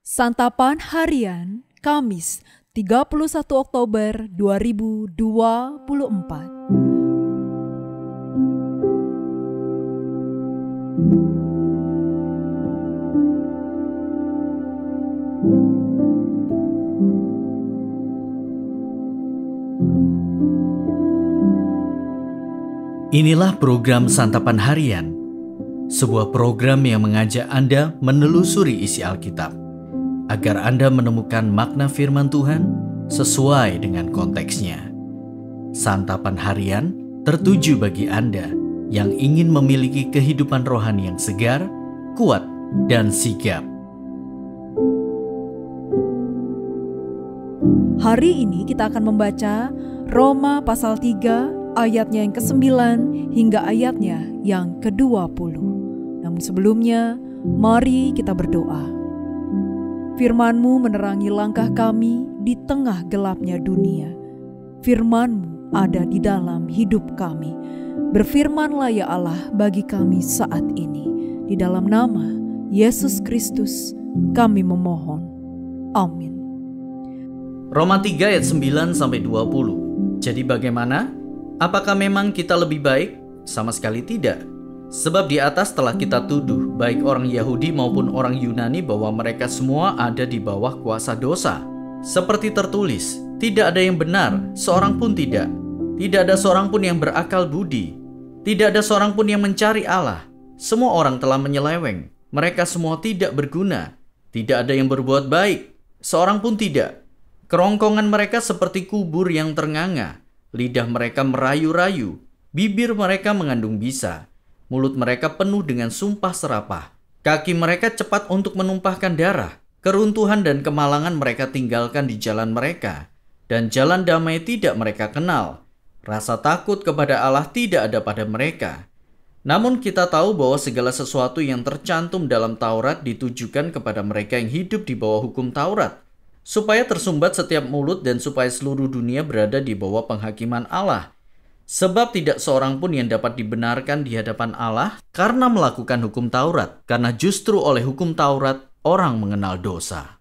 Santapan Harian Kamis 31 Oktober 2024. Inilah program Santapan Harian, sebuah program yang mengajak Anda menelusuri isi Alkitab, agar Anda menemukan makna firman Tuhan sesuai dengan konteksnya. Santapan Harian tertuju bagi Anda yang ingin memiliki kehidupan rohani yang segar, kuat, dan sigap. Hari ini kita akan membaca Roma pasal 3 ayatnya yang ke-9 hingga ayatnya yang ke-20. Namun sebelumnya, mari kita berdoa. Firman-Mu menerangi langkah kami di tengah gelapnya dunia. Firman-Mu ada di dalam hidup kami. Berfirmanlah ya Allah bagi kami saat ini. Di dalam nama Yesus Kristus kami memohon. Amin. Roma 3 ayat 9-20. Jadi bagaimana? Apakah memang kita lebih baik? Sama sekali tidak. Sebab di atas telah kita tuduh, baik orang Yahudi maupun orang Yunani, bahwa mereka semua ada di bawah kuasa dosa. Seperti tertulis, tidak ada yang benar, seorang pun tidak. Tidak ada seorang pun yang berakal budi. Tidak ada seorang pun yang mencari Allah. Semua orang telah menyeleweng. Mereka semua tidak berguna. Tidak ada yang berbuat baik, seorang pun tidak. Kerongkongan mereka seperti kubur yang ternganga. Lidah mereka merayu-rayu, bibir mereka mengandung bisa. Mulut mereka penuh dengan sumpah serapah. Kaki mereka cepat untuk menumpahkan darah. Keruntuhan dan kemalangan mereka tinggalkan di jalan mereka. Dan jalan damai tidak mereka kenal. Rasa takut kepada Allah tidak ada pada mereka. Namun kita tahu bahwa segala sesuatu yang tercantum dalam Taurat ditujukan kepada mereka yang hidup di bawah hukum Taurat, supaya tersumbat setiap mulut dan supaya seluruh dunia berada di bawah penghakiman Allah. Sebab tidak seorang pun yang dapat dibenarkan di hadapan Allah karena melakukan hukum Taurat, karena justru oleh hukum Taurat orang mengenal dosa.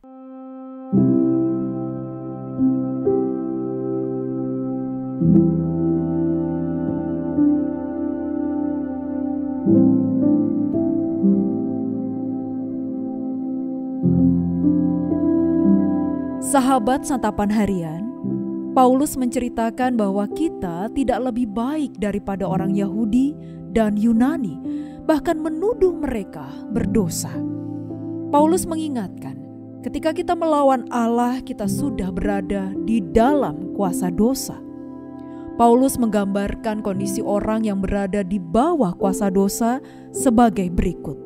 Sahabat Santapan Harian, Paulus menceritakan bahwa kita tidak lebih baik daripada orang Yahudi dan Yunani, bahkan menuduh mereka berdosa. Paulus mengingatkan, ketika kita melawan Allah, kita sudah berada di dalam kuasa dosa. Paulus menggambarkan kondisi orang yang berada di bawah kuasa dosa sebagai berikut.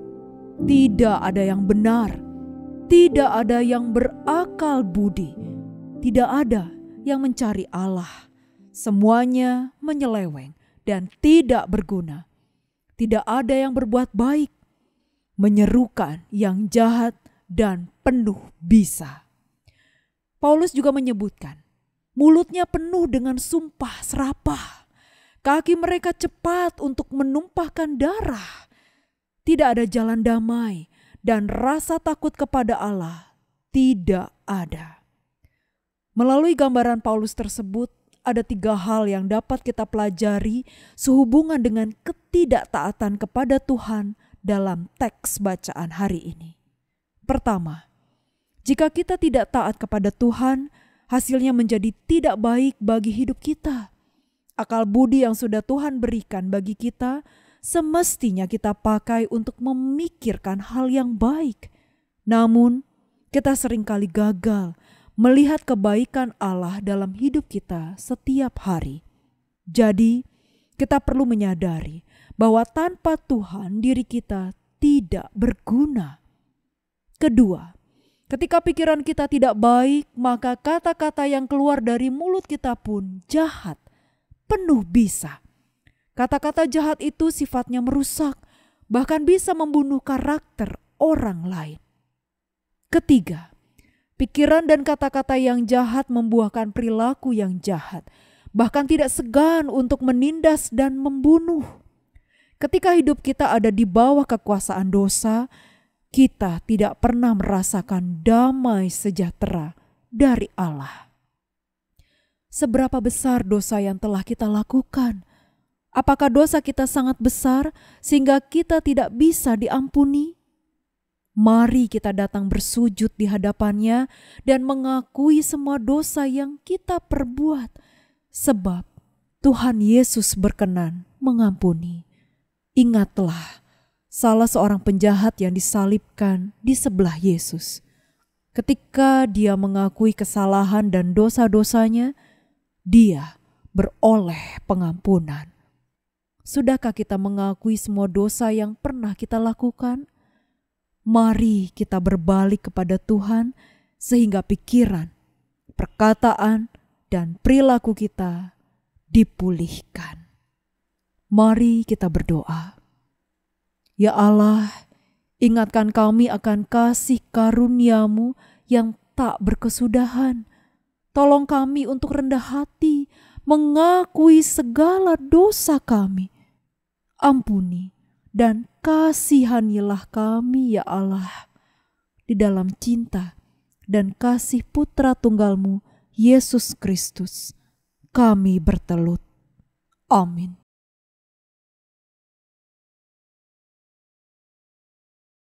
Tidak ada yang benar, tidak ada yang berakal budi, tidak ada yang mencari Allah. Semuanya menyeleweng dan tidak berguna. Tidak ada yang berbuat baik, menyerukan yang jahat dan penuh bisa. Paulus juga menyebutkan, mulutnya penuh dengan sumpah serapah. Kaki mereka cepat untuk menumpahkan darah. Tidak ada jalan damai. Dan rasa takut kepada Allah tidak ada. Melalui gambaran Paulus tersebut, ada 3 hal yang dapat kita pelajari sehubungan dengan ketidaktaatan kepada Tuhan dalam teks bacaan hari ini. Pertama, jika kita tidak taat kepada Tuhan, hasilnya menjadi tidak baik bagi hidup kita. Akal budi yang sudah Tuhan berikan bagi kita semestinya kita pakai untuk memikirkan hal yang baik. Namun, kita seringkali gagal melihat kebaikan Allah dalam hidup kita setiap hari. Jadi, kita perlu menyadari bahwa tanpa Tuhan diri kita tidak berguna. Kedua, ketika pikiran kita tidak baik, maka kata-kata yang keluar dari mulut kita pun jahat, penuh bisa. Kata-kata jahat itu sifatnya merusak, bahkan bisa membunuh karakter orang lain. Ketiga, pikiran dan kata-kata yang jahat membuahkan perilaku yang jahat, bahkan tidak segan untuk menindas dan membunuh. Ketika hidup kita ada di bawah kekuasaan dosa, kita tidak pernah merasakan damai sejahtera dari Allah. Seberapa besar dosa yang telah kita lakukan? Apakah dosa kita sangat besar sehingga kita tidak bisa diampuni? Mari kita datang bersujud di hadapan-Nya dan mengakui semua dosa yang kita perbuat, sebab Tuhan Yesus berkenan mengampuni. Ingatlah, salah seorang penjahat yang disalibkan di sebelah Yesus. Ketika dia mengakui kesalahan dan dosa-dosanya, dia beroleh pengampunan. Sudahkah kita mengakui semua dosa yang pernah kita lakukan? Mari kita berbalik kepada Tuhan sehingga pikiran, perkataan, dan perilaku kita dipulihkan. Mari kita berdoa. Ya Allah, ingatkan kami akan kasih karunia-Mu yang tak berkesudahan. Tolong kami untuk rendah hati, mengakui segala dosa kami. Ampuni dan kasihanilah kami ya Allah. Di dalam cinta dan kasih Putra Tunggal-Mu, Yesus Kristus, kami bertelut. Amin.